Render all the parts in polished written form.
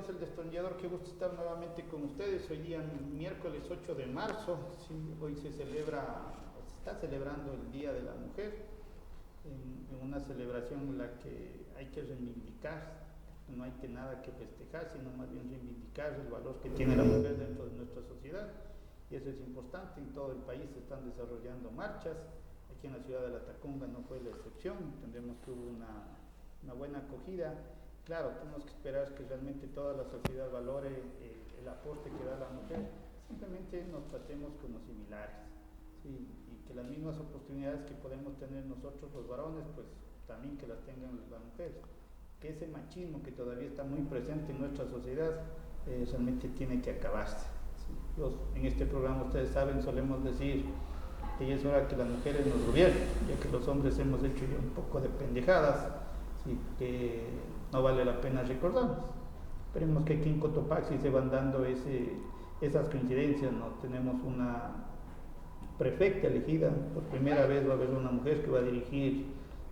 Televisiones El Destornillador, qué gusto estar nuevamente con ustedes. Hoy día miércoles 8 de marzo, sí, hoy se está celebrando el Día de la Mujer, en una celebración en la que hay que reivindicar, no hay que nada que festejar, sino más bien reivindicar el valor que tiene la mujer dentro de nuestra sociedad, y eso es importante. En todo el país se están desarrollando marchas, aquí en la ciudad de La Tacunga no fue la excepción, entendemos que hubo una buena acogida. Claro, tenemos que esperar que realmente toda la sociedad valore el aporte que da la mujer, simplemente nos tratemos como similares, ¿sí? Y que las mismas oportunidades que podemos tener nosotros los varones, pues también que las tengan las mujeres, que ese machismo que todavía está muy presente en nuestra sociedad realmente tiene que acabarse, ¿sí? En este programa, ustedes saben, solemos decir que ya es hora que las mujeres nos gobiernen, ya que los hombres hemos hecho ya un poco de pendejadas, ¿sí? Que no vale la pena recordarnos. Esperemos que aquí en Cotopaxi se van dando esas coincidencias, ¿no? Tenemos una prefecta elegida, por primera vez va a haber una mujer que va a dirigir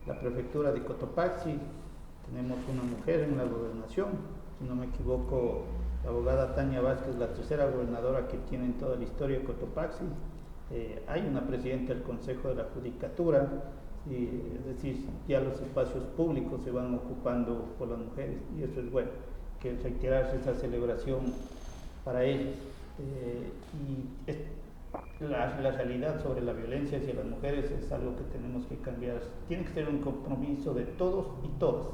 la prefectura de Cotopaxi. Tenemos una mujer en la gobernación, si no me equivoco, la abogada Tania Vázquez, la tercera gobernadora que tiene en toda la historia de Cotopaxi. Hay una presidenta del Consejo de la Judicatura. Es decir, ya los espacios públicos se van ocupando por las mujeres, y eso es bueno, que reiterarse esa celebración para ellas. La realidad sobre la violencia hacia las mujeres es algo que tenemos que cambiar. Tiene que ser un compromiso de todos y todas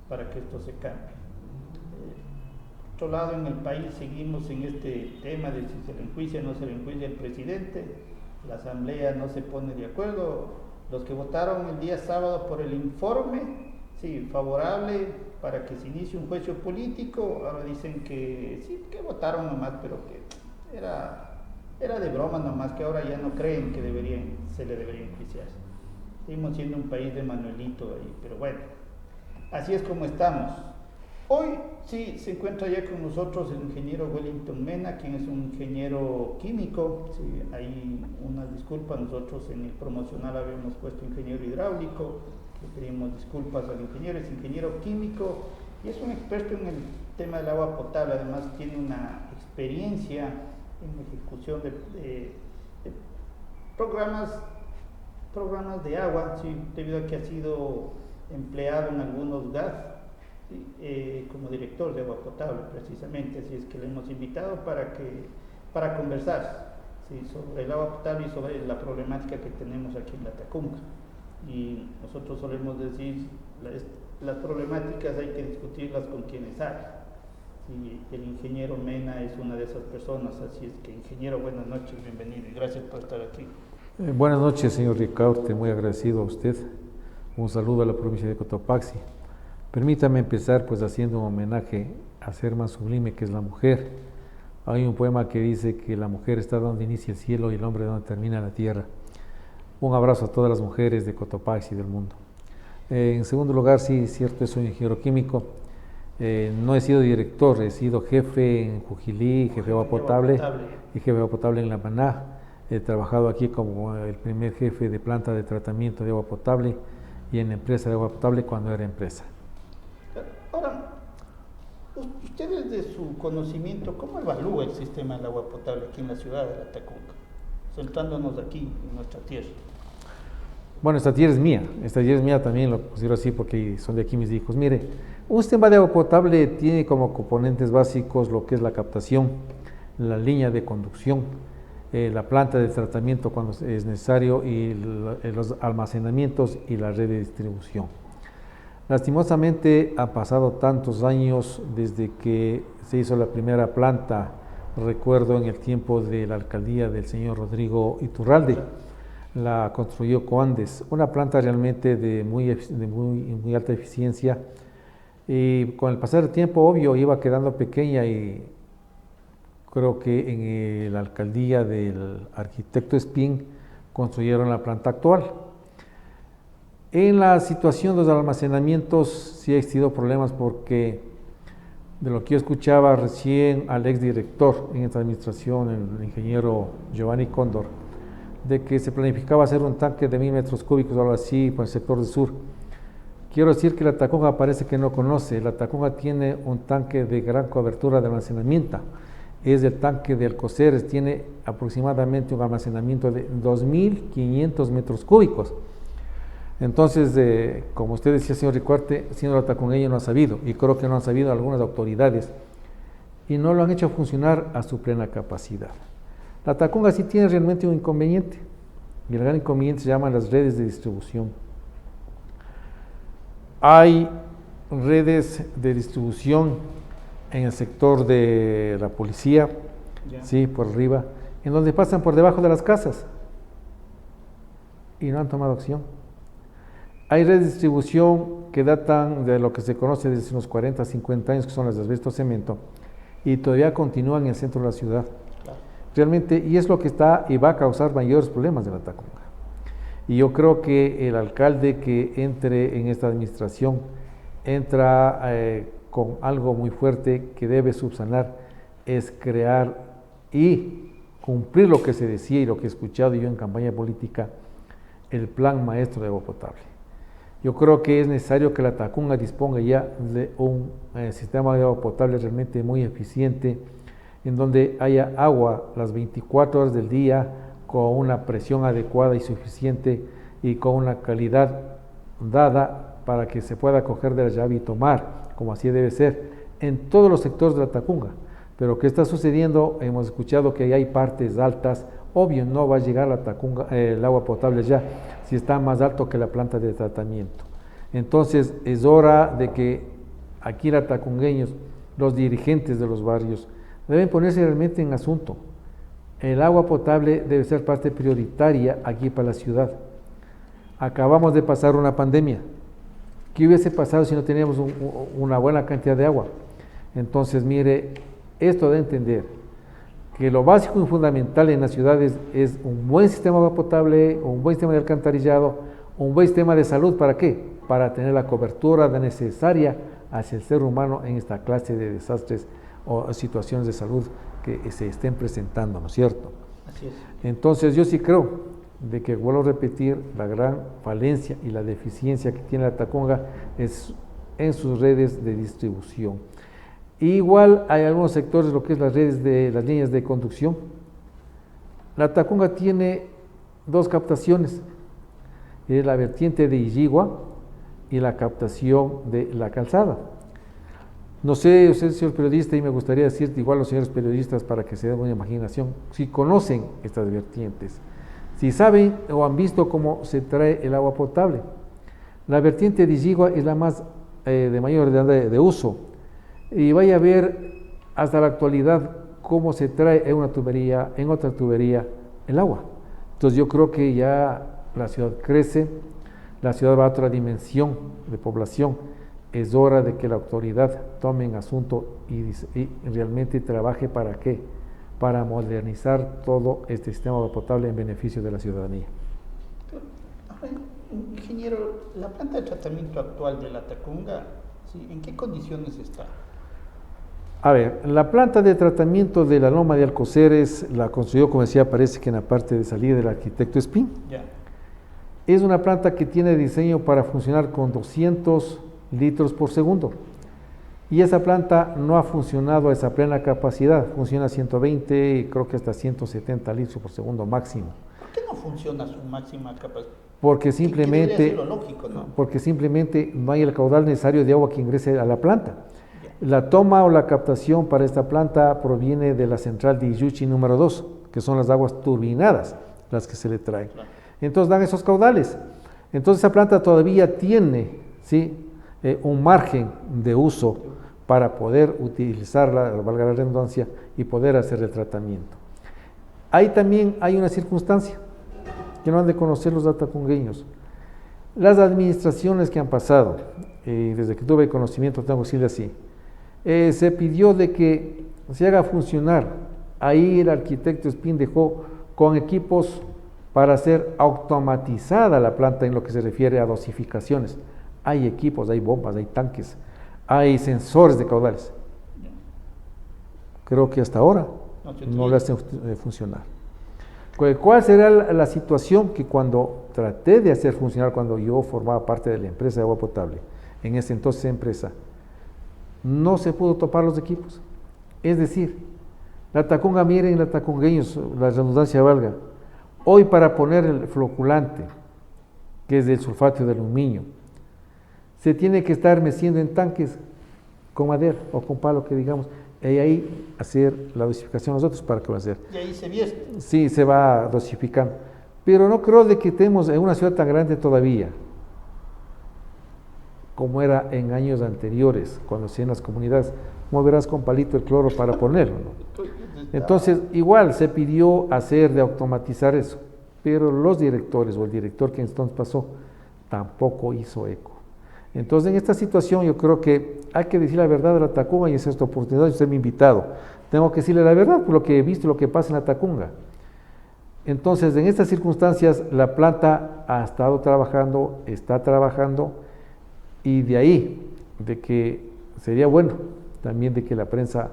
para que esto se cambie. Por otro lado, en el país seguimos en este tema de si se le enjuicia o no se le enjuicia el presidente. La asamblea no se pone de acuerdo. Los que votaron el día sábado por el informe, sí, favorable para que se inicie un juicio político, ahora dicen que sí, que votaron nomás, pero que era de broma nomás, que ahora ya no creen que se le debería enjuiciar. Seguimos siendo un país de Manuelito ahí, pero bueno, así es como estamos. Hoy sí se encuentra ya con nosotros el ingeniero Wellington Mena, quien es un ingeniero químico. Sí, hay una disculpa, nosotros en el promocional habíamos puesto ingeniero hidráulico, le pedimos disculpas al ingeniero, es ingeniero químico y es un experto en el tema del agua potable. Además tiene una experiencia en ejecución de programas de agua, sí, debido a que ha sido empleado en algunos gas. Como director de agua potable precisamente, así es que le hemos invitado para conversar, ¿sí? Sobre el agua potable y sobre la problemática que tenemos aquí en La Tacunga. Y nosotros solemos decir, las problemáticas hay que discutirlas con quienes saben, ¿sí? El ingeniero Mena es una de esas personas, así es que, ingeniero, buenas noches, bienvenido y gracias por estar aquí. Buenas noches, señor Ricaurte, muy agradecido a usted. Un saludo a la provincia de Cotopaxi. Permítame empezar pues haciendo un homenaje al ser más sublime que es la mujer. Hay un poema que dice que la mujer está donde inicia el cielo y el hombre donde termina la tierra. Un abrazo a todas las mujeres de Cotopaxi y del mundo. En segundo lugar, sí, es cierto, soy ingeniero químico. No he sido director, he sido jefe en Jujilí, jefe de agua potable y jefe de agua potable en La Maná. He trabajado aquí como el primer jefe de planta de tratamiento de agua potable y en empresa de agua potable cuando era empresa. Ahora, ustedes de su conocimiento, ¿cómo evalúa el sistema del agua potable aquí en la ciudad de La Tacunga? Sentándonos aquí en nuestra tierra. Bueno, esta tierra es mía también, lo considero así porque son de aquí mis hijos. Mire, un sistema de agua potable tiene como componentes básicos lo que es la captación, la línea de conducción, la planta de tratamiento cuando es necesario y los almacenamientos y la red de distribución. Lastimosamente han pasado tantos años desde que se hizo la primera planta, recuerdo en el tiempo de la alcaldía del señor Rodrigo Iturralde, la construyó Coandes, una planta realmente de muy alta eficiencia, y con el pasar del tiempo, obvio, iba quedando pequeña y creo que en la alcaldía del arquitecto Espín construyeron la planta actual. En la situación de los almacenamientos sí ha existido problemas porque de lo que yo escuchaba recién al exdirector en esta administración, el ingeniero Giovanni Cóndor, de que se planificaba hacer un tanque de 1000 metros cúbicos o algo así por el sector del sur, quiero decir que la Tacunga parece que no conoce. La Tacunga tiene un tanque de gran cobertura de almacenamiento. Es el tanque de Alcoceres, tiene aproximadamente un almacenamiento de 2.500 metros cúbicos. Entonces, como usted decía, señor Ricuarte, siendo la tacungueño no ha sabido, y creo que no han sabido algunas autoridades, y no lo han hecho funcionar a su plena capacidad. La Tacunga sí tiene realmente un inconveniente, y el gran inconveniente se llama las redes de distribución. Hay redes de distribución en el sector de la policía, sí, por arriba, en donde pasan por debajo de las casas, y no han tomado acción. Hay redes de distribución que datan de lo que se conoce desde unos 40, 50 años, que son las de asbesto cemento, y todavía continúan en el centro de la ciudad. Claro. Realmente, y es lo que está y va a causar mayores problemas de la Tacunga. Y yo creo que el alcalde que entre en esta administración entra con algo muy fuerte que debe subsanar, es crear y cumplir lo que se decía y lo que he escuchado yo en campaña política, el plan maestro de agua potable. Yo creo que es necesario que la Tacunga disponga ya de un sistema de agua potable realmente muy eficiente, en donde haya agua las 24 horas del día, con una presión adecuada y suficiente y con una calidad dada para que se pueda coger de la llave y tomar, como así debe ser, en todos los sectores de la Tacunga. Pero ¿qué está sucediendo? Hemos escuchado que hay partes altas. Obvio, no va a llegar la Tacunga, el agua potable ya, si está más alto que la planta de tratamiento. Entonces, es hora de que aquí los tacungueños, los dirigentes de los barrios, deben ponerse realmente en asunto. El agua potable debe ser parte prioritaria aquí para la ciudad. Acabamos de pasar una pandemia. ¿Qué hubiese pasado si no teníamos una buena cantidad de agua? Entonces, mire, esto de entender que lo básico y fundamental en las ciudades es un buen sistema de agua potable, un buen sistema de alcantarillado, un buen sistema de salud. ¿Para qué? Para tener la cobertura necesaria hacia el ser humano en esta clase de desastres o situaciones de salud que se estén presentando, ¿no es cierto? Así es. Entonces yo sí creo de que, vuelvo a repetir, la gran falencia y la deficiencia que tiene la Tacunga es en sus redes de distribución. Igual hay algunos sectores, lo que es las redes de las líneas de conducción. La Tacunga tiene dos captaciones, la vertiente de Illigua y la captación de la Calzada. No sé, usted, señor periodista, y me gustaría decirte igual a los señores periodistas para que se den una imaginación, si conocen estas vertientes, si saben o han visto cómo se trae el agua potable. La vertiente de Illigua es la más de mayor de uso, y vaya a ver hasta la actualidad cómo se trae en una tubería, en otra tubería, el agua. Entonces yo creo que ya la ciudad crece, la ciudad va a otra dimensión de población. Es hora de que la autoridad tome en asunto y realmente trabaje ¿para qué? Para modernizar todo este sistema de agua potable en beneficio de la ciudadanía. Ingeniero, la planta de tratamiento actual de la Tacunga, ¿sí? ¿En qué condiciones está? A ver, la planta de tratamiento de la Loma de Alcoceres la construyó, como decía, parece que en la parte de salida del arquitecto Espín. Ya. Es una planta que tiene diseño para funcionar con 200 litros por segundo. Y esa planta no ha funcionado a esa plena capacidad, funciona a 120 y creo que hasta 170 litros por segundo máximo. ¿Por qué no funciona a su máxima capacidad? Porque simplemente, lo lógico, ¿no? Porque simplemente no hay el caudal necesario de agua que ingrese a la planta. La toma o la captación para esta planta proviene de la central de Iyuchi número 2, que son las aguas turbinadas las que se le traen. Claro. Entonces dan esos caudales. Entonces esa planta todavía tiene, ¿sí?, un margen de uso para poder utilizarla, valga la redundancia, y poder hacer el tratamiento. Ahí también hay una circunstancia que no han de conocer los tacungueños. Las administraciones que han pasado, desde que tuve conocimiento, tengo que decirle así, se pidió de que se haga funcionar. Ahí el arquitecto Espín dejó con equipos para hacer automatizada la planta en lo que se refiere a dosificaciones. Hay equipos, hay bombas, hay tanques, hay sensores de caudales. Creo que hasta ahora no le hacen funcionar. ¿Cuál será la situación que cuando traté de hacer funcionar, cuando yo formaba parte de la empresa de agua potable, en ese entonces empresa, no se pudo topar los equipos? Es decir, la tacunga, miren, la tacungueños, la redundancia valga, hoy para poner el floculante, que es del sulfato de aluminio, se tiene que estar meciendo en tanques con madera o con palo, que digamos, y ahí hacer la dosificación nosotros para que va a hacer. Y ahí se vieste. Sí, se va dosificando. Pero no creo de que estemos en una ciudad tan grande todavía, como era en años anteriores, cuando hacían las comunidades, moverás con palito el cloro para ponerlo, ¿no? Entonces, igual se pidió hacer de automatizar eso, pero los directores o el director que entonces pasó tampoco hizo eco. Entonces, en esta situación yo creo que hay que decir la verdad de la Tacunga, y es esta oportunidad, usted me ha invitado. Tengo que decirle la verdad por lo que he visto, lo que pasa en la Tacunga. Entonces, en estas circunstancias, la planta ha estado trabajando, está trabajando, y de ahí, de que sería bueno también de que la prensa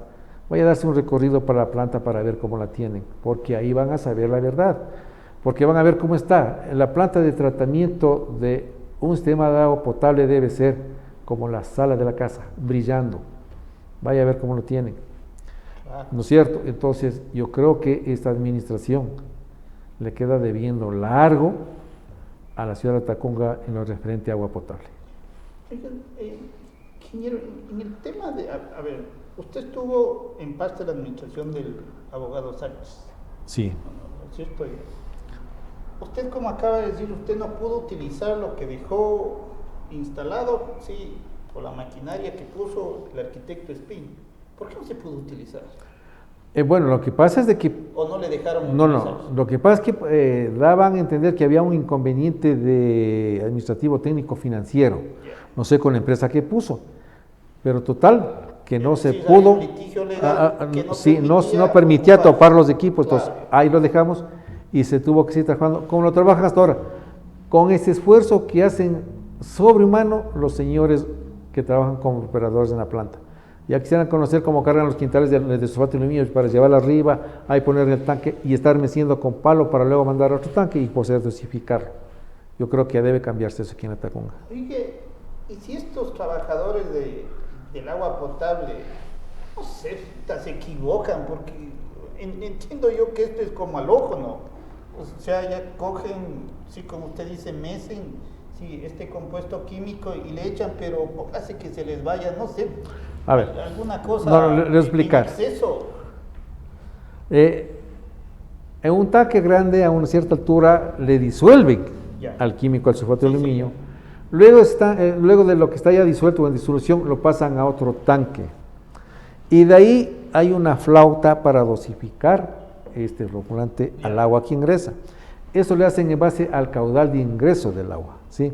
vaya a darse un recorrido para la planta para ver cómo la tienen, porque ahí van a saber la verdad, porque van a ver cómo está. La planta de tratamiento de un sistema de agua potable debe ser como la sala de la casa, brillando. Vaya a ver cómo lo tienen. ¿No es cierto? Entonces, yo creo que esta administración le queda debiendo largo a la ciudad de Tacunga en lo referente a agua potable. Ingeniero, en el tema de, a ver, usted estuvo en parte de la administración del abogado Sánchez. Sí. ¿No es cierto? Usted, como acaba de decir, usted no pudo utilizar lo que dejó instalado, sí, por la maquinaria que puso el arquitecto Espín. ¿Por qué no se pudo utilizar? Bueno, lo que pasa es de que... ¿O no le dejaron No, utilizar? no, lo que pasa es que daban a entender que había un inconveniente de administrativo técnico financiero, no sé con la empresa que puso, pero total, que no se pudo, no permitía topar los equipos, Claro. entonces ahí lo dejamos y se tuvo que seguir trabajando, como lo trabajan hasta ahora, con ese esfuerzo que hacen sobrehumano los señores que trabajan como operadores en la planta. Ya quisieran conocer cómo cargan los quintales de sulfato de aluminio para llevarla arriba, ahí poner en el tanque y estar meciendo con palo para luego mandar a otro tanque y poder dosificarlo. Yo creo que debe cambiarse eso aquí en la Tacunga. Oye, ¿y si estos trabajadores del agua potable, no sé, se equivocan? Porque entiendo yo que esto es como al ojo, ¿no? O sea, ya cogen, sí, como usted dice, mecen, sí, este compuesto químico y le echan, pero hace que se les vaya, no sé, a ver, alguna cosa le voy a explicar. en exceso. En un tanque grande a una cierta altura le disuelven Ya. al químico, al sulfato de Sí, aluminio. sí. Luego de lo que está ya disuelto o en disolución, lo pasan a otro tanque. Y de ahí hay una flauta para dosificar este floculante al agua que ingresa. Eso le hacen en base al caudal de ingreso del agua, ¿sí?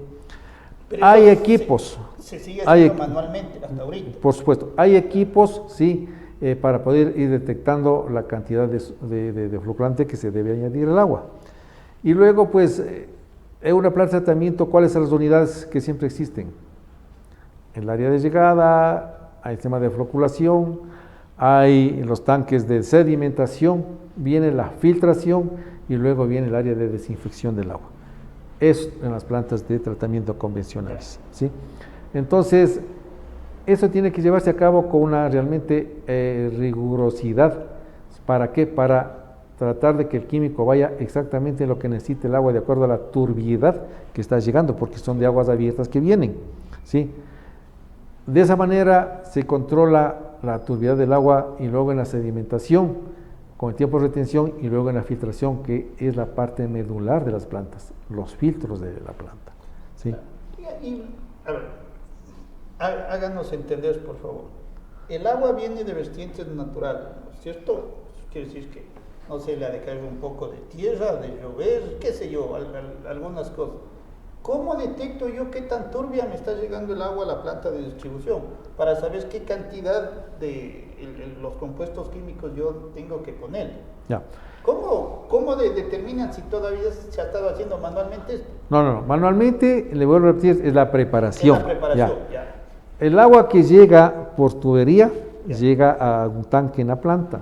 Pero Hay eso equipos. Se sigue haciendo manualmente hasta ahorita. Por supuesto, hay equipos, sí, para poder ir detectando la cantidad de floculante que se debe añadir al agua. Y luego, pues, en una planta de tratamiento, ¿cuáles son las unidades que siempre existen? El área de llegada, hay el tema de floculación, hay los tanques de sedimentación, viene la filtración y luego viene el área de desinfección del agua. Es en las plantas de tratamiento convencionales, ¿sí? Entonces, eso tiene que llevarse a cabo con una realmente rigurosidad. ¿Para qué? Para tratar de que el químico vaya exactamente lo que necesite el agua de acuerdo a la turbiedad que está llegando, porque son de aguas abiertas que vienen, ¿sí? De esa manera se controla la turbiedad del agua y luego en la sedimentación, con el tiempo de retención y luego en la filtración, que es la parte medular de las plantas, los filtros de la planta, ¿sí? Y, a ver, háganos entender, por favor. El agua viene de vertientes naturales, ¿no es cierto? Quiere decir que, no sé, le ha de caer un poco de tierra, de llover, qué sé yo, algunas cosas. ¿Cómo detecto yo qué tan turbia me está llegando el agua a la planta de distribución? Para saber qué cantidad de los compuestos químicos yo tengo que poner. Ya. ¿Cómo determinan si todavía se ha estado haciendo manualmente esto? No, manualmente, le vuelvo a repetir, es la preparación. Es la preparación, ya. El agua que llega por tubería llega a un tanque en la planta.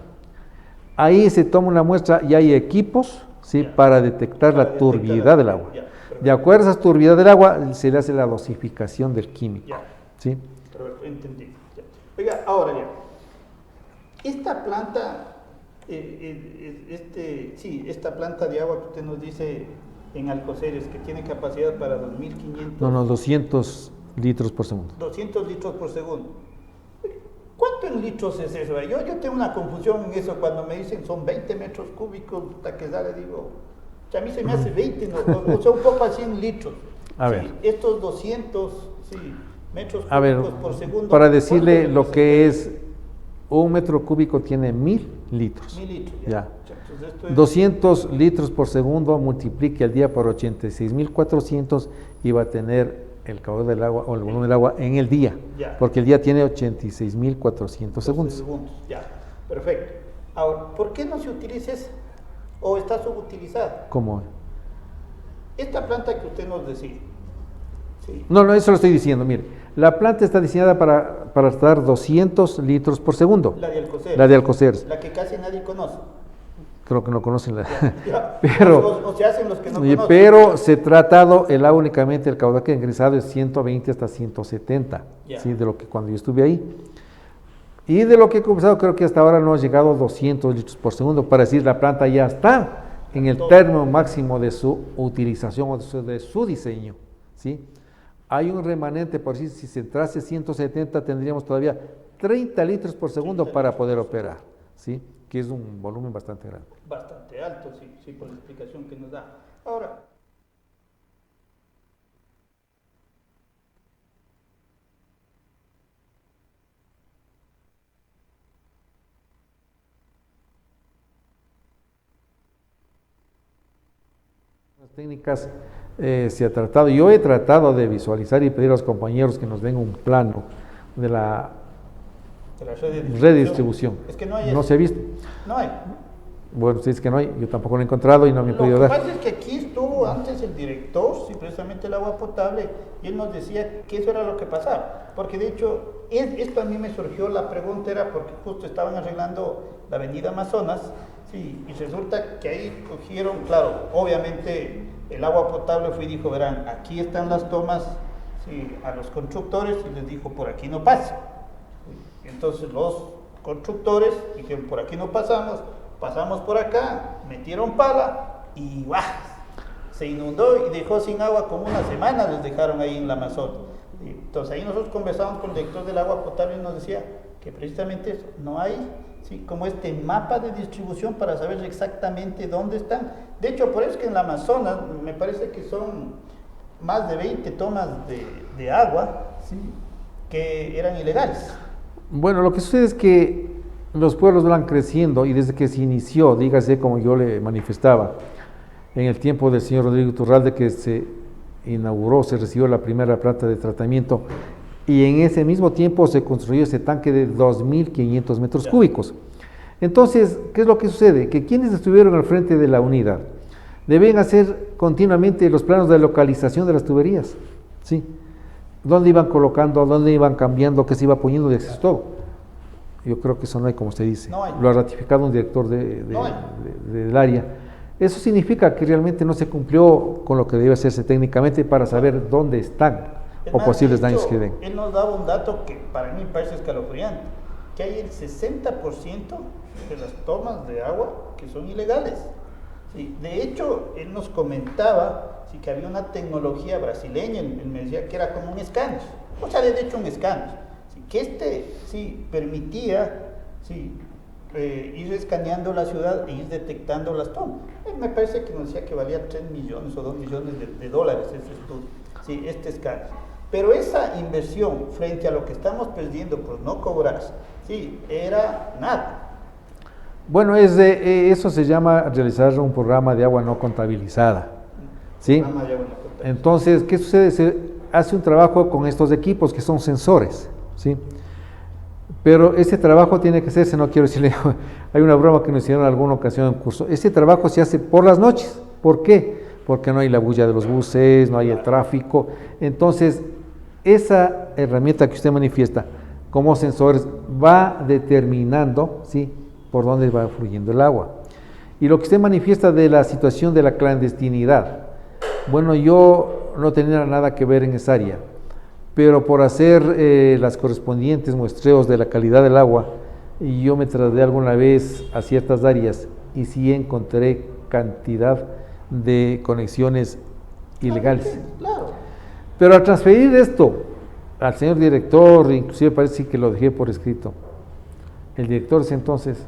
Ahí se toma una muestra y hay equipos, ¿sí? Ya. Para detectar Para la detectar turbiedad del agua. Ya, perfecto. De acuerdo a esa turbiedad del agua, se le hace la dosificación del químico. Ya. ¿Sí? Perfecto, entendí. Ya. Oiga, ahora ya. Esta planta, esta planta de agua que usted nos dice en Alcoceres, que tiene capacidad para 2.500... No, 200 litros por segundo. 200 litros por segundo. ¿Cuánto en litros es eso? Yo tengo una confusión en eso cuando me dicen son 20 metros cúbicos, hasta que sale digo, o sea, a mí se me hace 20, ¿no? O sea, un poco así en litros. A Sí, ver. estos 200 metros cúbicos A ver, por segundo. para decirle ¿cuánto lo que es, un metro cúbico tiene 1000 litros. 1000 litros, ya. Ya. Entonces, esto es 200 litros por segundo, multiplique al día por 86.400 y va a tener el caudal del agua o el volumen del agua en el día, Ya. porque el día tiene 86.400 segundos. Ya, perfecto. Ahora, ¿por qué no se utiliza esa? ¿O está subutilizada? ¿Cómo? Esta planta que usted nos decía. Sí. No, eso lo estoy diciendo, mire. La planta está diseñada para dar 200 litros por segundo. La de Alcoceres. La de Alcoceres. La que casi nadie conoce. Creo que no conocen la... Ya. Pero, o se hacen los que no oye, conocen. pero se ha tratado el agua únicamente, el caudal que ha ingresado es 120 hasta 170, Ya. ¿sí? De lo que cuando yo estuve ahí. Y de lo que he conversado, creo que hasta ahora no ha llegado a 200 litros por segundo, para decir la planta ya está en el término máximo de su utilización o de su diseño, ¿sí? Hay un remanente, por decir, si se entrase 170 tendríamos todavía 30 litros por segundo para poder operar, ¿sí? Que es un volumen bastante grande. Bastante alto, sí, por la explicación que nos da. Ahora, Las técnicas se ha tratado, yo he tratado de visualizar y pedir a los compañeros que nos den un plano de la de la red red de distribución. Es que no hay No eso. se ha visto. No hay. Bueno, usted dice que no hay, yo tampoco lo he encontrado y no me he Lo podido que dar. pasa es que aquí estuvo antes el director, sí, precisamente el agua potable, y él nos decía que eso era lo que pasaba. Porque de hecho, esto a mí me surgió la pregunta, era porque justo estaban arreglando la avenida Amazonas, sí, y resulta que ahí cogieron, claro, obviamente el agua potable fue y dijo, verán, aquí están las tomas, sí, a los constructores, y les dijo, por aquí no pasa. Entonces los constructores dijeron, por aquí no pasamos, pasamos por acá, metieron pala y ¡guau! Se inundó y dejó sin agua como una semana, les dejaron ahí en la Amazonas. Entonces ahí nosotros conversamos con el director del agua potable y nos decía que precisamente eso, no hay, ¿sí? Como este mapa de distribución para saber exactamente dónde están. De hecho, por eso es que en la Amazonas me parece que son más de 20 tomas de agua, ¿sí? Que eran ilegales. Bueno, lo que sucede es que los pueblos van creciendo y desde que se inició, dígase como yo le manifestaba, en el tiempo del señor Rodrigo Iturralde que se inauguró, se recibió la primera planta de tratamiento y en ese mismo tiempo se construyó ese tanque de 2.500 metros cúbicos. Entonces, ¿qué es lo que sucede? Que quienes estuvieron al frente de la unidad deben hacer continuamente los planos de localización de las tuberías, ¿sí? Dónde iban colocando, dónde iban cambiando, qué se iba poniendo de acceso, todo. Yo creo que eso no hay, como usted dice. No hay. Lo ha ratificado un director del área. Eso significa que realmente no se cumplió con lo que debe hacerse técnicamente para saber dónde están o posibles daños que den. Él nos daba un dato que para mí me parece escalofriante, que hay el 60% de las tomas de agua que son ilegales. Sí, de hecho, él nos comentaba que había una tecnología brasileña, él me decía que era como un escáner, o sea, de hecho un escáner, que permitía ir escaneando la ciudad e ir detectando las tomas. Él me parece que nos decía que valía 3 millones o 2 millones de dólares ese estudio, este escáner. Pero esa inversión frente a lo que estamos perdiendo por no cobrar, era nada. Bueno, eso se llama realizar un programa de agua no contabilizada, ¿sí? Entonces, ¿qué sucede? Se hace un trabajo con estos equipos que son sensores, ¿sí? Pero ese trabajo tiene que hacerse, no quiero decirle, hay una broma que nos hicieron en alguna ocasión en curso, ese trabajo se hace por las noches. ¿Por qué? Porque no hay la bulla de los buses, no hay el tráfico. Entonces, esa herramienta que usted manifiesta como sensores va determinando, ¿sí?, por dónde va fluyendo el agua. Y lo que usted manifiesta de la situación de la clandestinidad, bueno, yo no tenía nada que ver en esa área, pero por hacer las correspondientes muestreos de la calidad del agua, yo me trasladé alguna vez a ciertas áreas y sí encontré cantidad de conexiones ilegales. Claro. Pero al transferir esto al señor director, inclusive parece que lo dejé por escrito, el director es entonces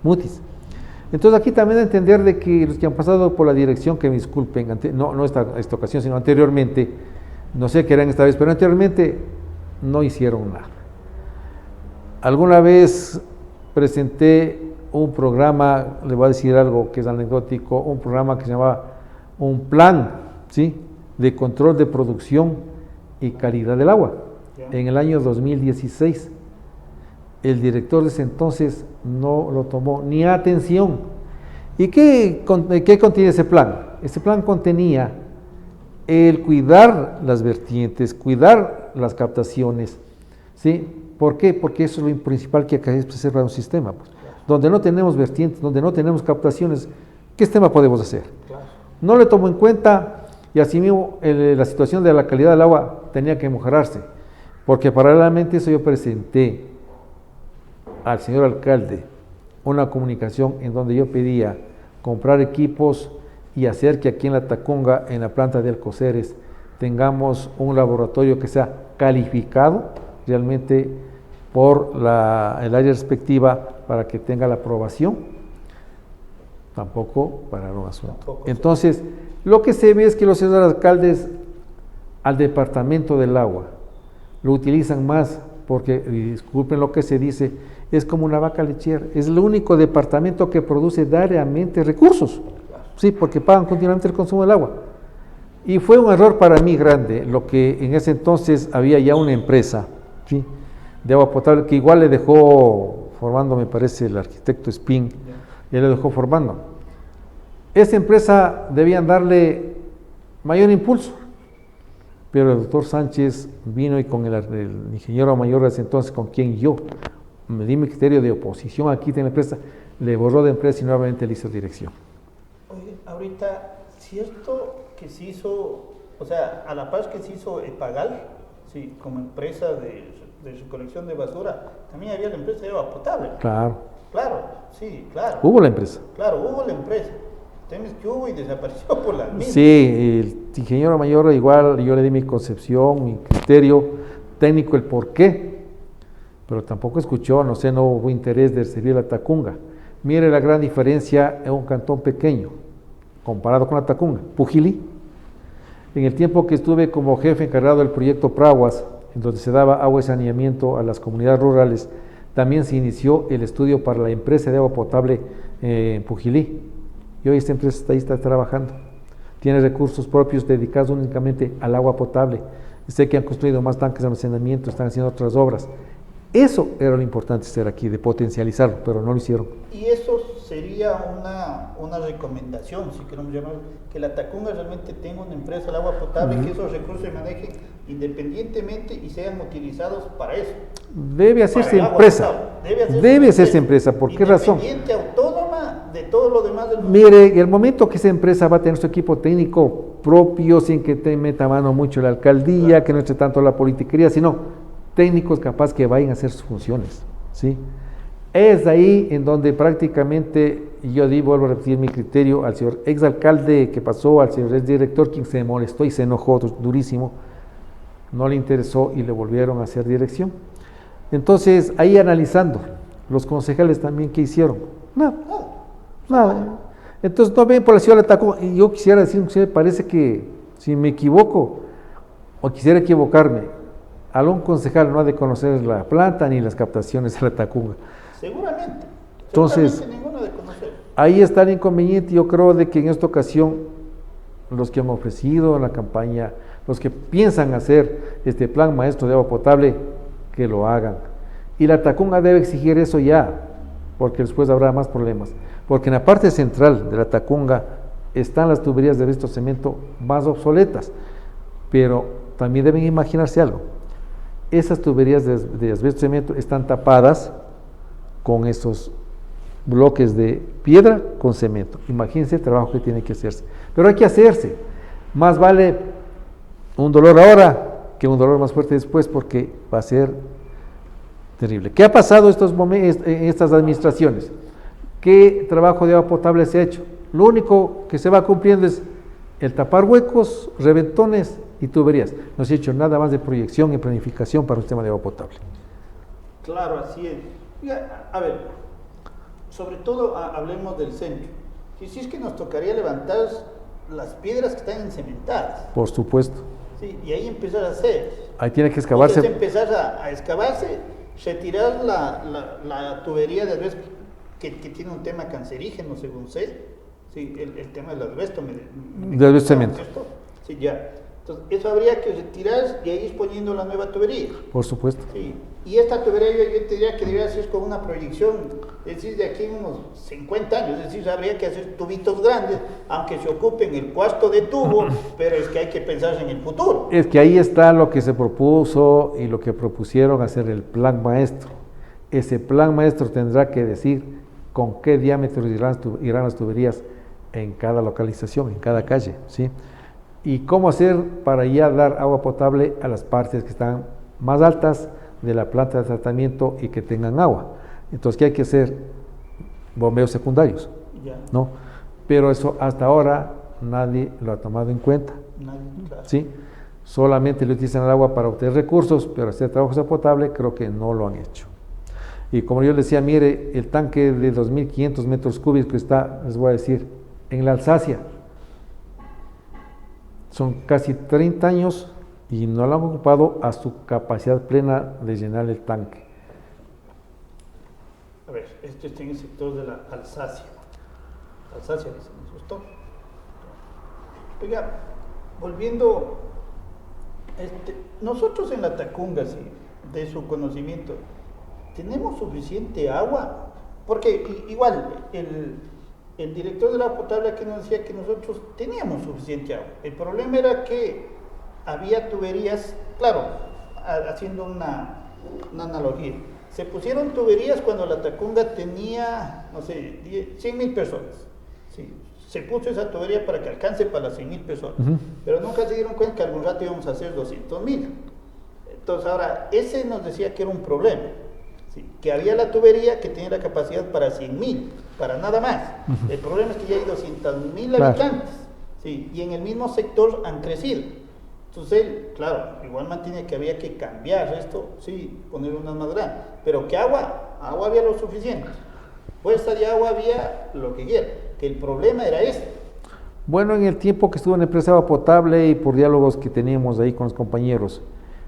Mutis. Entonces aquí también entender de que los que han pasado por la dirección, que me disculpen, no esta ocasión, sino anteriormente, no sé qué eran esta vez, pero anteriormente no hicieron nada. Alguna vez presenté un programa, le voy a decir algo que es anecdótico, un programa que se llamaba un plan, ¿sí?, de control de producción y calidad del agua, en el año 2016. El director de ese entonces no lo tomó ni atención. ¿Y qué contiene ese plan? Ese plan contenía el cuidar las vertientes, cuidar las captaciones, ¿sí? ¿Por qué? Porque eso es lo principal que hay que preservar un sistema. Pues. Donde no tenemos vertientes, donde no tenemos captaciones, ¿qué sistema podemos hacer? No le tomó en cuenta, y asimismo la situación de la calidad del agua tenía que mejorarse, porque paralelamente a eso yo presenté al señor alcalde una comunicación en donde yo pedía comprar equipos y hacer que aquí en la Tacunga, en la planta de Alcoceres, tengamos un laboratorio que sea calificado realmente por el área respectiva para que tenga la aprobación. Tampoco para un asunto. Entonces, lo que se ve es que los señores alcaldes al departamento del agua lo utilizan más porque, disculpen lo que se dice, es como una vaca lechera, es el único departamento que produce diariamente recursos, sí, porque pagan continuamente el consumo del agua. Y fue un error para mí grande, lo que en ese entonces había ya una empresa, ¿sí?, de agua potable, que igual le dejó formando, me parece, el arquitecto Spin, él le dejó formando. Esa empresa debían darle mayor impulso, pero el doctor Sánchez vino y con el ingeniero mayor de ese entonces, con quien yo me di mi criterio de oposición aquí en la empresa, le borró de empresa y nuevamente le hizo dirección. Oye, ahorita, ¿cierto que se hizo, o sea, a la par que se hizo Epagal, sí, como empresa de recolección de basura, también había la empresa de agua potable? Claro. Claro, sí, claro. Hubo la empresa. Claro, hubo la empresa. Temes que hubo y desapareció por la misma. Sí, el ingeniero mayor igual, yo le di mi concepción, mi criterio técnico, el por qué, pero tampoco escuchó, no sé, no hubo interés de servir la Tacunga. Mire la gran diferencia en un cantón pequeño, comparado con la Tacunga, Pujilí. En el tiempo que estuve como jefe encargado del proyecto Praguas, en donde se daba agua y saneamiento a las comunidades rurales, también se inició el estudio para la empresa de agua potable en Pujilí. Y hoy esta empresa está trabajando. Tiene recursos propios dedicados únicamente al agua potable. Sé que han construido más tanques de almacenamiento, están haciendo otras obras. Eso era lo importante ser aquí, de potencializarlo, pero no lo hicieron. Y eso sería una recomendación, si queremos llamarlo, que la Tacunga realmente tenga una empresa de agua potable, que esos recursos se manejen independientemente y sean utilizados para eso. Debe hacerse empresa. Debe hacerse empresa. ¿Por qué razón? Independiente, autónoma de todo lo demás del mundo. Mire, el momento que esa empresa va a tener su equipo técnico propio, sin que te meta mano mucho la alcaldía, claro, que no esté tanto la politiquería, sino técnicos capaz que vayan a hacer sus funciones, ¿sí? Es ahí en donde prácticamente yo vuelvo a repetir mi criterio al señor exalcalde que pasó, al señor exdirector, quien se molestó y se enojó durísimo, no le interesó y le volvieron a hacer dirección. Entonces, ahí analizando, los concejales también, ¿qué hicieron? Nada. Entonces, no ven por la ciudad de Tacunga. Y yo quisiera decir, parece que si me equivoco, o quisiera equivocarme, algún concejal no ha de conocer la planta ni las captaciones de la Tacunga. Seguramente. Entonces, ninguno de conocer. Ahí está el inconveniente. Yo creo de que en esta ocasión los que han ofrecido en la campaña, los que piensan hacer este plan maestro de agua potable, que lo hagan. Y la Tacunga debe exigir eso ya, porque después habrá más problemas. Porque en la parte central de la Tacunga están las tuberías de asbesto cemento más obsoletas, pero también deben imaginarse algo. Esas tuberías de asbesto cemento están tapadas con esos bloques de piedra con cemento. Imagínense el trabajo que tiene que hacerse. Pero hay que hacerse. Más vale un dolor ahora que un dolor más fuerte después, porque va a ser terrible. ¿Qué ha pasado en estas administraciones? ¿Qué trabajo de agua potable se ha hecho? Lo único que se va cumpliendo es el tapar huecos, reventones y tuberías. No se ha hecho nada más de proyección y planificación para un sistema de agua potable. Claro, así es. A ver, sobre todo hablemos del centro. Si es que nos tocaría levantar las piedras que están encementadas. Por supuesto. Sí, y ahí empezar a hacer. Ahí tiene que excavarse. Entonces empezar a excavarse, retirar la tubería de asbesto, que tiene un tema cancerígeno, según sé. Sí, el tema del asbesto. De asbesto cemento. Sí, ya. Entonces, eso habría que retirar y ahí ir poniendo la nueva tubería. Por supuesto. Sí. Y esta tubería yo te diría que debería ser con una proyección, es decir, de aquí en unos 50 años, es decir, habría que hacer tubitos grandes, aunque se ocupen el cuarto de tubo, pero es que hay que pensar en el futuro. Es que ahí está lo que se propuso y lo que propusieron hacer el plan maestro. Ese plan maestro tendrá que decir con qué diámetro irán las tuberías en cada localización, en cada calle, ¿sí? Y cómo hacer para ya dar agua potable a las partes que están más altas de la planta de tratamiento y que tengan agua. Entonces, ¿qué hay que hacer? Bombeos secundarios, ¿no? Pero eso hasta ahora nadie lo ha tomado en cuenta, Claro. ¿sí? Solamente le utilizan el agua para obtener recursos, pero hacer trabajos de potable creo que no lo han hecho. Y como yo les decía, mire, el tanque de 2.500 metros cúbicos que está, les voy a decir, en la Alsacia, son casi 30 años y no lo han ocupado a su capacidad plena de llenar el tanque. A ver, esto está en el sector de la Alsacia. Alsacia, dicen esos. Oiga, volviendo, nosotros en la Tacunga, sí, de su conocimiento, ¿tenemos suficiente agua? Porque igual, el director del agua potable aquí nos decía que nosotros teníamos suficiente agua. El problema era que había tuberías, claro, haciendo una analogía, se pusieron tuberías cuando la Tacunga tenía, no sé, 100.000 personas. Sí, se puso esa tubería para que alcance para las 100.000 personas, pero nunca se dieron cuenta que algún rato íbamos a hacer 200.000. Entonces ahora, ese nos decía que era un problema, ¿sí? Que había la tubería que tenía la capacidad para 100.000, para nada más. El problema es que ya hay 200.000 habitantes, ¿sí? Y en el mismo sector han crecido. Entonces él, claro, igual mantiene que había que cambiar esto, sí, poner unas más grandes, pero que agua había lo suficiente. Fuerza de agua había lo que quiera, que el problema era este. Bueno, en el tiempo que estuve en la empresa de agua potable y por diálogos que teníamos ahí con los compañeros,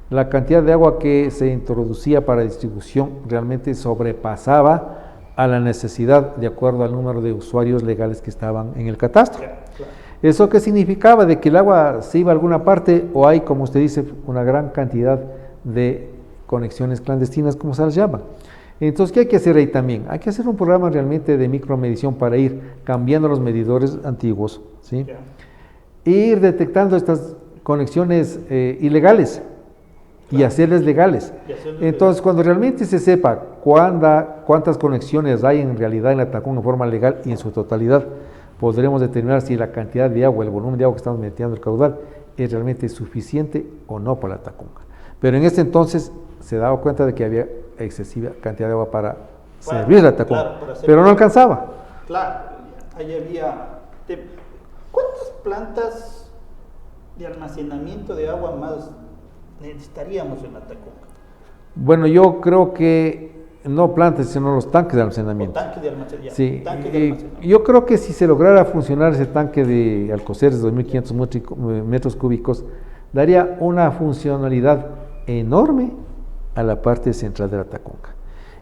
la cantidad de agua que se introducía para distribución realmente sobrepasaba a la necesidad de acuerdo al número de usuarios legales que estaban en el catastro. Claro. ¿Eso qué significaba? De que el agua se iba a alguna parte o hay, como usted dice, una gran cantidad de conexiones clandestinas, como se las llama. Entonces, ¿qué hay que hacer ahí también? Hay que hacer un programa realmente de micromedición para ir cambiando los medidores antiguos, ¿sí? E ir detectando estas conexiones ilegales y hacerles legales. Entonces, cuando realmente se sepa cuántas conexiones hay en realidad en la Tacunga en forma legal y en su totalidad, podremos determinar si la cantidad de agua, el volumen de agua que estamos metiendo el caudal es realmente suficiente o no para la Tacunga. Pero en ese entonces se daba cuenta de que había excesiva cantidad de agua para servir la Tacunga, claro, pero no alcanzaba. Claro, ahí había... ¿Cuántas plantas de almacenamiento de agua más necesitaríamos en la Tacunga? Bueno, yo creo que no plantas, sino los tanques de almacenamiento. Tanques de almacenamiento. Sí, yo creo que si se lograra funcionar ese tanque de Alcoceres de 2.500 metros cúbicos, daría una funcionalidad enorme a la parte central de la Tacunga.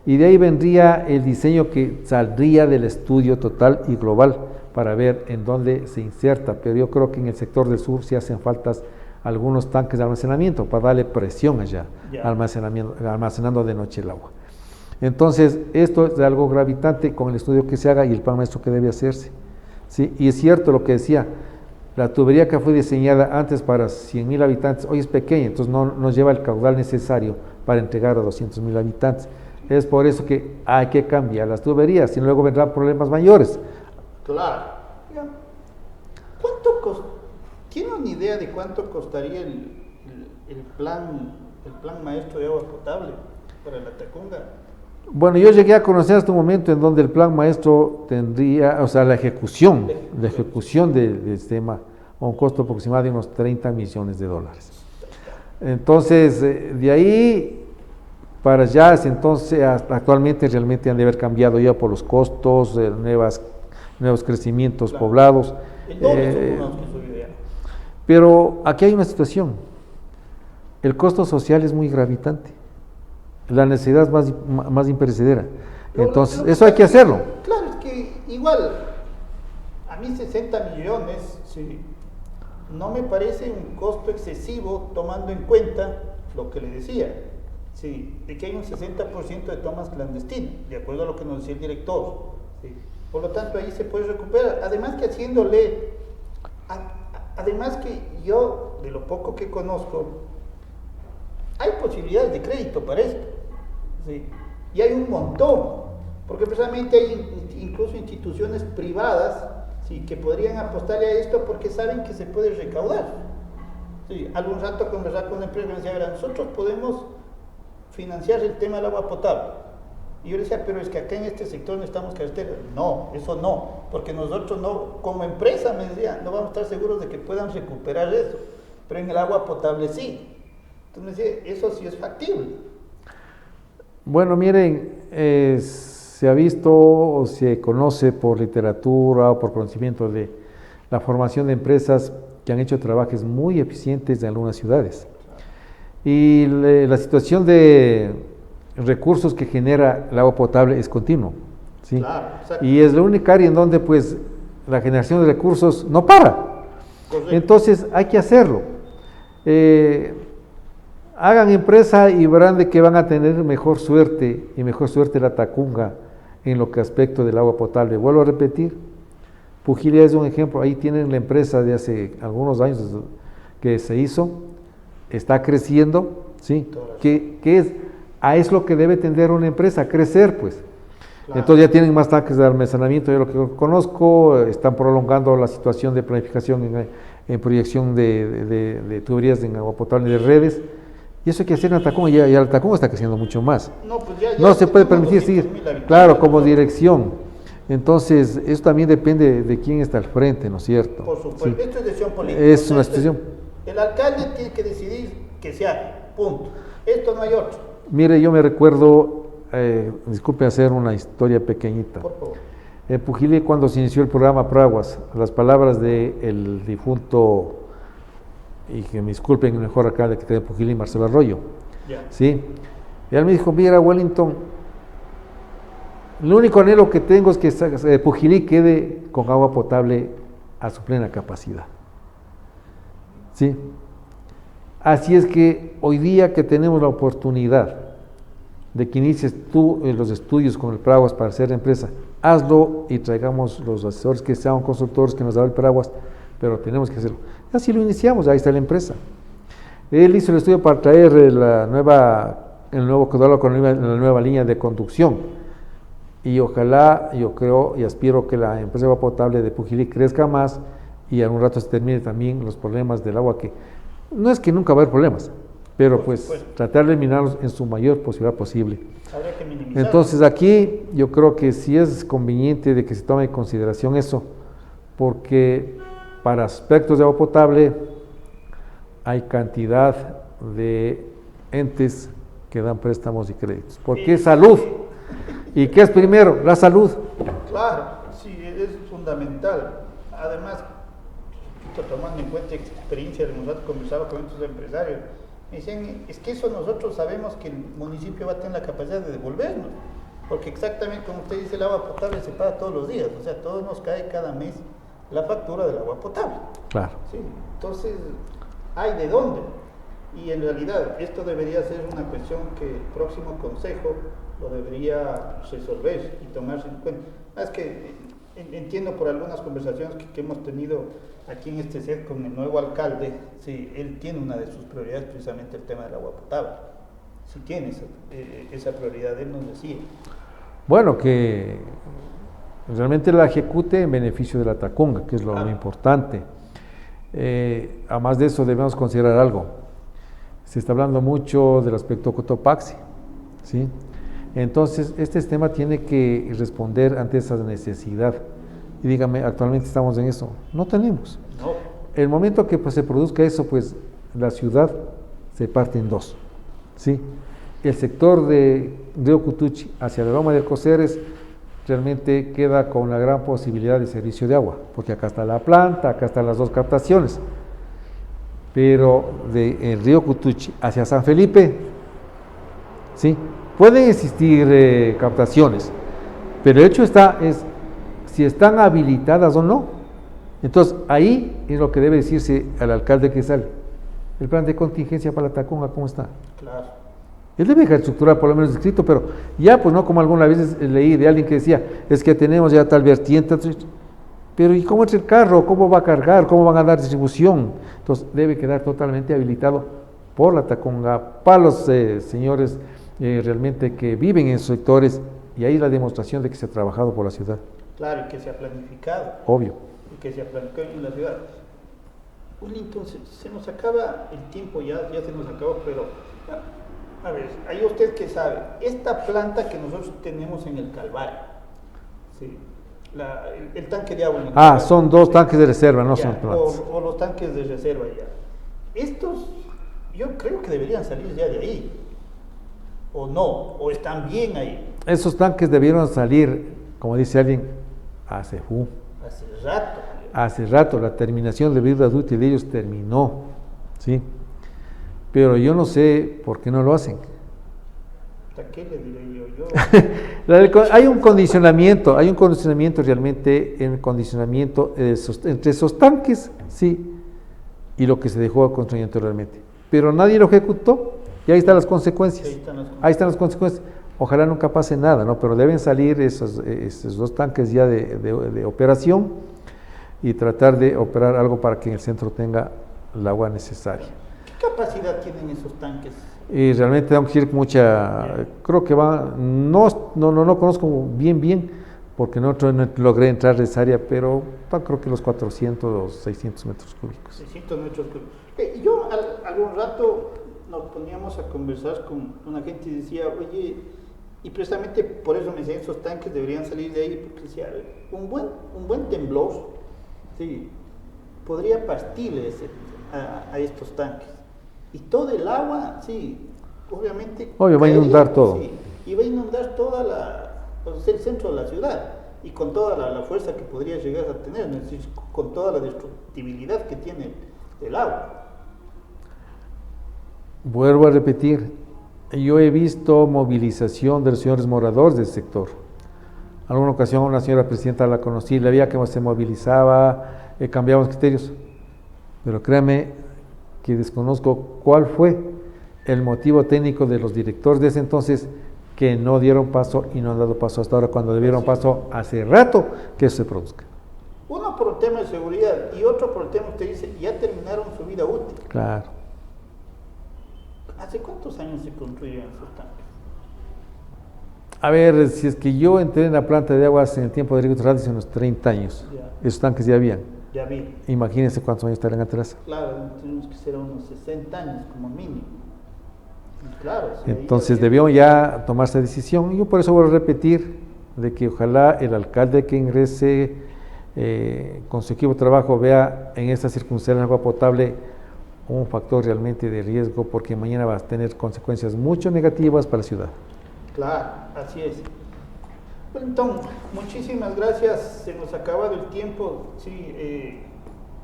Y de ahí vendría el diseño que saldría del estudio total y global para ver en dónde se inserta, pero yo creo que en el sector del sur sí hacen falta algunos tanques de almacenamiento para darle presión allá, almacenando de noche el agua. Entonces, esto es algo gravitante con el estudio que se haga y el plan maestro que debe hacerse, ¿sí? Y es cierto lo que decía, la tubería que fue diseñada antes para 100.000 habitantes hoy es pequeña, entonces no nos lleva el caudal necesario para entregar a 200.000 habitantes. Es por eso que hay que cambiar las tuberías, y luego vendrán problemas mayores. Claro. Ya. ¿Tiene una idea de cuánto costaría el plan maestro de agua potable para la Tacunga? Bueno, yo llegué a conocer hasta un momento en donde el plan maestro tendría, o sea, la ejecución del sistema, a un costo aproximado de unos 30 millones de dólares. Entonces, de ahí para allá, entonces, actualmente realmente han de haber cambiado ya por los costos, nuevos crecimientos poblados. El doble son unos que subió ya. Pero aquí hay una situación. El costo social es muy gravitante. La necesidad es más imperecedera. Entonces, eso hay que hacerlo. Claro, es que igual, a mí 60 millones, sí, no me parece un costo excesivo tomando en cuenta lo que le decía, sí, de que hay un 60% de tomas clandestinas, de acuerdo a lo que nos decía el director. Sí. Por lo tanto, ahí se puede recuperar. Además que además que yo, de lo poco que conozco, hay posibilidades de crédito para esto. Sí. Y hay un montón, porque precisamente hay incluso instituciones privadas, sí, que podrían apostarle a esto porque saben que se puede recaudar. Sí. Algún rato conversar con una empresa que me decía, verá, nosotros podemos financiar el tema del agua potable. Y yo le decía, pero es que acá en este sector no estamos carreteras. No, eso no, porque nosotros no, como empresa, me decía, no vamos a estar seguros de que puedan recuperar eso, pero en el agua potable sí. Entonces me decía, eso sí es factible. Bueno, miren, se ha visto o se conoce por literatura o por conocimiento de la formación de empresas que han hecho trabajos muy eficientes en algunas ciudades. Y la situación de recursos que genera el agua potable es continuo, ¿sí? Claro, y es la única área en donde pues la generación de recursos no para. Correcto. Entonces hay que hacerlo. Hagan empresa y verán de que van a tener mejor suerte la Tacunga en lo que aspecto del agua potable. Vuelvo a repetir, Pugilia es un ejemplo. Ahí tienen la empresa de hace algunos años que se hizo, está creciendo, ¿sí? Es lo que debe tender una empresa, crecer, pues. Claro. Entonces ya tienen más tanques de almacenamiento, yo lo que conozco, están prolongando la situación de planificación en proyección de tuberías en agua potable y de redes. Y eso hay que hacer en la Tacunga, y la Tacunga está creciendo mucho más. No, pues ya no se puede permitir seguir, claro, como dirección. Entonces, eso también depende de quién está al frente, ¿no es cierto? Por supuesto, sí. Esto es decisión política. Es una decisión. El alcalde tiene que decidir que se haga, punto. Esto no hay otro. Mire, yo me recuerdo, disculpe hacer una historia pequeñita. Por favor. En Pujilí, cuando se inició el programa Praguas, las palabras del difunto, y que me disculpen el mejor alcalde que tiene Pujilí, Marcelo Arroyo, ¿sí? Y él me dijo, mira, Wellington, el único anhelo que tengo es que Pujilí quede con agua potable a su plena capacidad, ¿sí? Así es que hoy día que tenemos la oportunidad de que inicies tú los estudios con el Praguas para hacer empresa, hazlo y traigamos los asesores que sean constructores que nos da el Praguas, pero tenemos que hacerlo. Así lo iniciamos, ahí está la empresa. Él hizo el estudio para traer el nuevo caudal con la nueva línea de conducción. Y ojalá, yo creo y aspiro que la empresa de agua potable de Pujilí crezca más y en un rato se termine también los problemas del agua, que no es que nunca va a haber problemas, pero pues tratar de eliminarlos en su mayor posibilidad posible. Habría que minimizar. Entonces aquí yo creo que sí es conveniente de que se tome en consideración eso, porque para aspectos de agua potable hay cantidad de entes que dan préstamos y créditos. Porque es salud. ¿Y qué es primero? La salud. Claro, sí, es fundamental. Además, tomando en cuenta experiencia de nosotros, conversaba con estos empresarios, me decían, es que eso nosotros sabemos que el municipio va a tener la capacidad de devolvernos, porque exactamente como usted dice, el agua potable se paga todos los días, o sea, todos nos cae cada mes la factura del agua potable. Claro. Sí, entonces, hay de dónde. Y en realidad, esto debería ser una cuestión que el próximo consejo lo debería resolver y tomarse en cuenta. Es que entiendo por algunas conversaciones que hemos tenido aquí en este set con el nuevo alcalde, sí, él tiene una de sus prioridades precisamente el tema del agua potable. sí tiene esa prioridad, él nos decía. Bueno, que realmente la ejecute en beneficio de la Tacunga, que es lo importante. Además de eso, debemos considerar algo. Se está hablando mucho del aspecto Cotopaxi, ¿sí? Entonces, este sistema tiene que responder ante esa necesidad. Y dígame, actualmente estamos en eso. No tenemos. No. El momento que pues, se produzca eso, pues la ciudad se parte en dos, ¿sí? El sector de Río Cutuchi hacia la Loma de Coceres realmente queda con la gran posibilidad de servicio de agua, porque acá está la planta, acá están las dos captaciones. Pero de Río Cutuchi hacia San Felipe, ¿sí? Pueden existir captaciones, pero el hecho es si están habilitadas o no. Entonces, ahí es lo que debe decirse al alcalde que sale. El plan de contingencia para la Tacunga, ¿cómo está? Claro. Él debe dejar estructurar por lo menos escrito, pero ya, pues no como algunas veces leí de alguien que decía, es que tenemos ya tal vertiente, pero ¿y cómo es el carro? ¿Cómo va a cargar? ¿Cómo van a dar distribución? Entonces, debe quedar totalmente habilitado por la Tacunga, para los señores realmente que viven en esos sectores, y ahí la demostración de que se ha trabajado por la ciudad. Claro, y que se ha planificado. Obvio. Y que se ha planificado en la ciudad. Entonces, se nos acaba el tiempo, ya se nos acabó, pero a ver, ahí usted que sabe, esta planta que nosotros tenemos en el Calvario, ¿sí? El tanque de agua en el Calvario, son dos tanques de reserva, no ya, son plantas. o los tanques de reserva ya. Estos, yo creo que deberían salir ya de ahí, o no, o están bien ahí. Esos tanques debieron salir, como dice alguien, hace rato. Hace rato, la terminación de vida útil de ellos terminó, ¿sí? Pero yo no sé por qué no lo hacen. ¿Hasta qué le diré yo? Hay un condicionamiento realmente, en el condicionamiento entre esos tanques, sí, y lo que se dejó construir anteriormente. Pero nadie lo ejecutó y ahí están las consecuencias. Ahí están las consecuencias. Ojalá nunca pase nada, ¿no? Pero deben salir esos dos tanques ya de operación y tratar de operar algo para que en el centro tenga el agua necesaria. ¿Qué capacidad tienen esos tanques? Y realmente tenemos que ir creo que no conozco bien, porque no logré entrar a esa área, pero creo que los 400 o 600 metros cúbicos. 600 metros cúbicos. Yo algún rato nos poníamos a conversar con una gente y decía, oye, y precisamente por eso me decían, esos tanques deberían salir de ahí, porque decía, un buen temblor, sí, podría partirle a estos tanques. Y todo el agua, sí, obviamente... Obvio, va a inundar todo. Sí, y va a inundar el centro de la ciudad, y con toda la fuerza que podría llegar a tener, es decir, con toda la destructibilidad que tiene el agua. Vuelvo a repetir, yo he visto movilización de los señores moradores del sector. En alguna ocasión una señora presidenta la conocí, le veía que se movilizaba, cambiamos criterios, pero créame que desconozco cuál fue el motivo técnico de los directores de ese entonces que no dieron paso y no han dado paso hasta ahora, cuando dieron paso hace rato que eso se produzca. Uno por el tema de seguridad y otro por el tema, usted dice, ya terminaron su vida útil. Claro. ¿Hace cuántos años se construyeron esos tanques? A ver, si es que yo entré en la planta de aguas en el tiempo de Rigo hace unos 30 años, esos tanques ya habían. Ya vi. Imagínense cuántos años estarían atrás. Claro, tenemos que ser unos 60 años como mínimo. Claro. Entonces debió ya tomarse decisión. Yo por eso vuelvo a repetir de que ojalá el alcalde que ingrese con su equipo de trabajo vea en esta circunstancia agua potable un factor realmente de riesgo, porque mañana va a tener consecuencias mucho negativas para la ciudad. Claro, así es. Bueno, entonces, muchísimas gracias, se nos ha acabado el tiempo. Sí,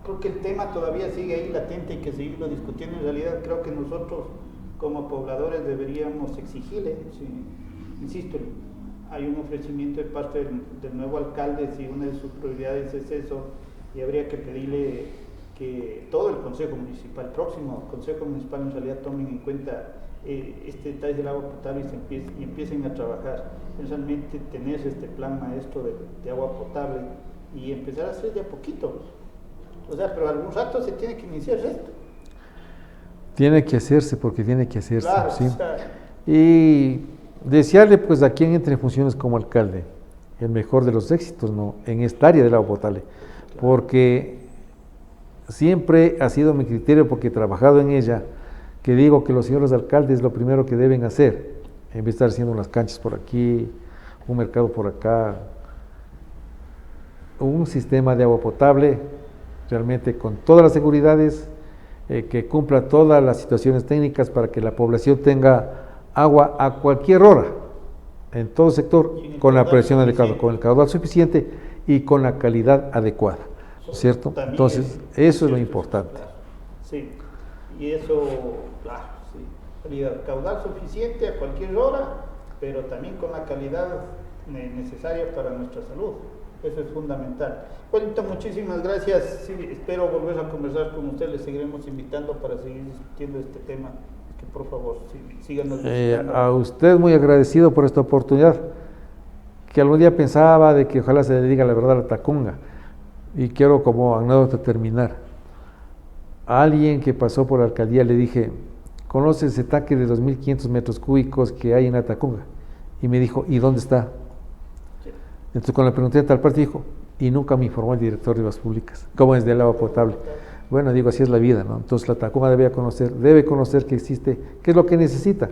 creo que el tema todavía sigue ahí latente, hay que seguirlo discutiendo. En realidad creo que nosotros como pobladores deberíamos exigirle, sí, insisto, hay un ofrecimiento de parte del nuevo alcalde, si una de sus prioridades es eso, y habría que pedirle que todo el Consejo Municipal, próximo Consejo Municipal, en realidad tomen en cuenta este detalle del agua potable y empiecen a trabajar, realmente tener este plan maestro de agua potable y empezar a hacer de a poquito. O sea, pero algún rato se tiene que iniciar esto. Tiene que hacerse, porque tiene que hacerse, claro, ¿sí? O sea, Y desearle pues a quien entre en funciones como alcalde el mejor de los éxitos, ¿no?, en esta área del agua potable, porque siempre ha sido mi criterio, porque he trabajado en ella, que digo que los señores alcaldes lo primero que deben hacer, en vez de estar haciendo unas canchas por aquí, un mercado por acá, un sistema de agua potable realmente con todas las seguridades, que cumpla todas las situaciones técnicas para que la población tenga agua a cualquier hora, en todo sector, con la presión adecuada, con el caudal suficiente y con la calidad adecuada, ¿cierto? Entonces, eso es lo importante. Sí, y eso, claro, sí, caudal suficiente a cualquier hora, pero también con la calidad necesaria para nuestra salud. Eso es fundamental. Juanito, muchísimas gracias. Sí, espero volver a conversar con usted. Les seguiremos invitando para seguir discutiendo este tema. Que por favor, síganos visitando. A usted muy agradecido por esta oportunidad, que algún día pensaba de que ojalá se le diga la verdad a la Tacunga. Y quiero como anécdota terminar. A alguien que pasó por la alcaldía le dije, ¿conoces ese tanque de 2.500 metros cúbicos que hay en la Tacunga? Y me dijo, ¿y dónde está? Entonces cuando le pregunté a tal parte dijo, y nunca me informó el director de Obras Públicas, cómo es del agua potable. Bueno, digo, así es la vida, ¿no? Entonces la Tacunga debe conocer que existe, qué es lo que necesita.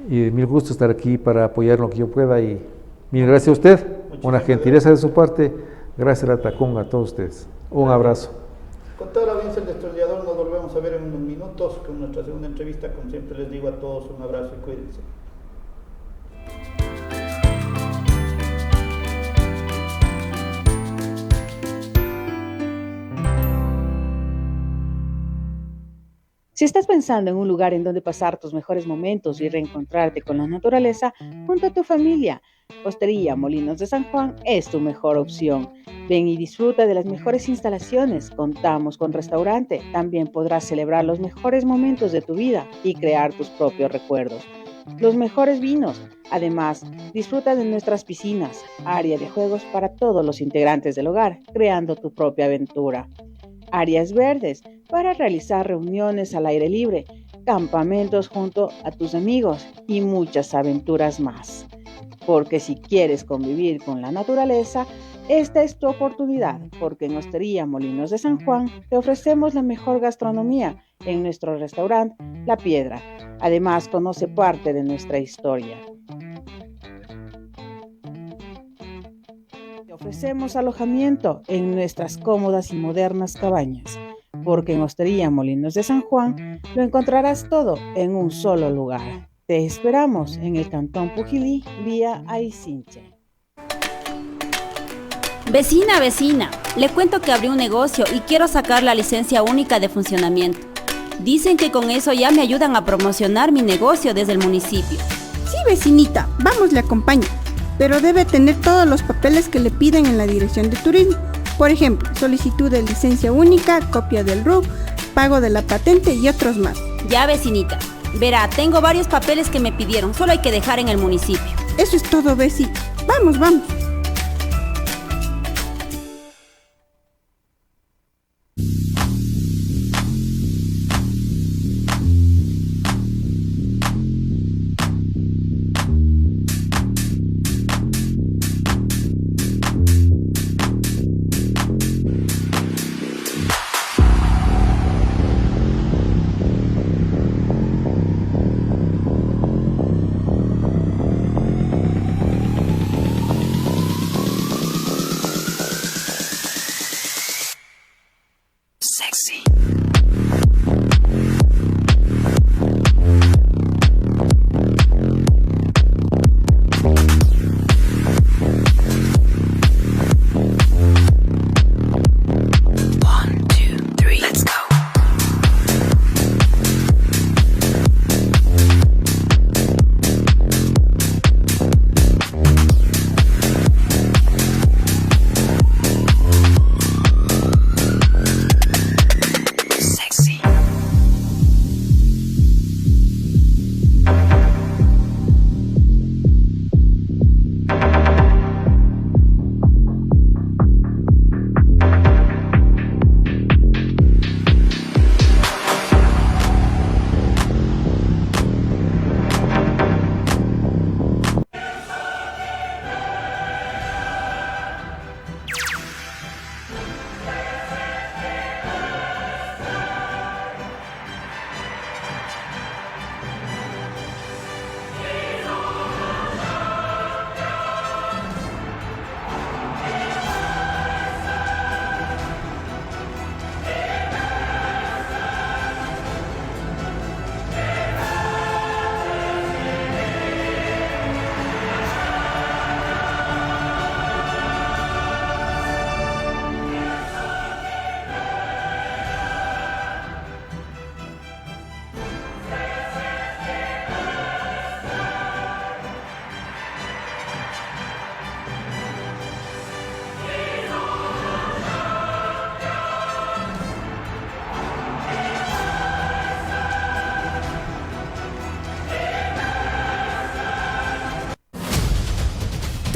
Y mil gusto estar aquí para apoyar lo que yo pueda. Y mil gracias a usted, una gentileza de su parte, gracias a la Tacunga, a todos ustedes. Un abrazo. Con toda la audiencia del Destornillador nos volvemos a ver en unos minutos con nuestra segunda entrevista. Como siempre les digo a todos, un abrazo y cuídense. Si estás pensando en un lugar en donde pasar tus mejores momentos y reencontrarte con la naturaleza junto a tu familia, Hostería Molinos de San Juan es tu mejor opción. Ven y disfruta de las mejores instalaciones. Contamos con restaurante. También podrás celebrar los mejores momentos de tu vida y crear tus propios recuerdos. Los mejores vinos. Además, disfruta de nuestras piscinas, área de juegos para todos los integrantes del hogar, creando tu propia aventura. Áreas verdes para realizar reuniones al aire libre, campamentos junto a tus amigos y muchas aventuras más. Porque si quieres convivir con la naturaleza, esta es tu oportunidad, porque en Hostería Molinos de San Juan te ofrecemos la mejor gastronomía en nuestro restaurante La Piedra. Además, conoce parte de nuestra historia. Te ofrecemos alojamiento en nuestras cómodas y modernas cabañas, porque en Hostería Molinos de San Juan lo encontrarás todo en un solo lugar. Te esperamos en el Cantón Pujilí, vía Aicinche. Vecina, le cuento que abrí un negocio y quiero sacar la licencia única de funcionamiento. Dicen que con eso ya me ayudan a promocionar mi negocio desde el municipio. Sí, vecinita, vamos, le acompaño. Pero debe tener todos los papeles que le piden en la Dirección de Turismo. Por ejemplo, solicitud de licencia única, copia del RUC, pago de la patente y otros más. Ya, vecinita. Verá, tengo varios papeles que me pidieron, solo hay que dejar en el municipio. Eso es todo, vecina. Vamos.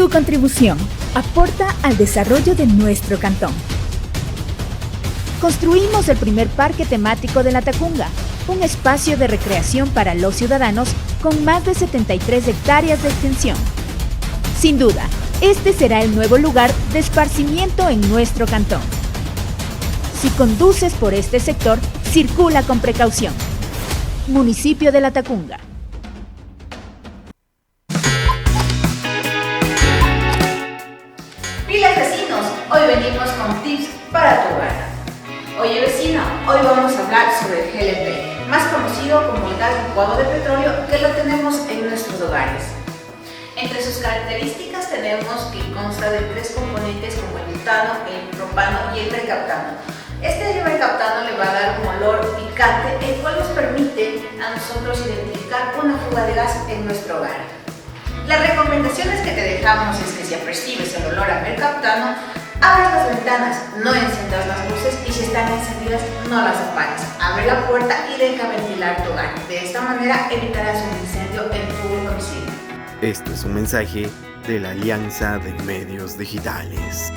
Tu contribución aporta al desarrollo de nuestro cantón. Construimos el primer parque temático de La Tacunga, un espacio de recreación para los ciudadanos con más de 73 hectáreas de extensión. Sin duda, este será el nuevo lugar de esparcimiento en nuestro cantón. Si conduces por este sector, circula con precaución. Municipio de La Tacunga. Pilas vecinos, hoy venimos con tips para tu hogar. Oye vecino, hoy vamos a hablar sobre el GLP, más conocido como el gas licuado de petróleo que lo tenemos en nuestros hogares. Entre sus características tenemos que consta de 3 componentes como el butano, el propano y el mercaptano. Este mercaptano le va a dar un olor picante, el cual nos permite a nosotros identificar una fuga de gas en nuestro hogar. Las recomendaciones que te dejamos es que si apercibes el olor a mercaptano, abres las ventanas, no enciendas las luces y si están encendidas, no las apagues. Abre la puerta y deja ventilar tu hogar. De esta manera evitarás un incendio en tu domicilio. Esto es un mensaje de la Alianza de Medios Digitales.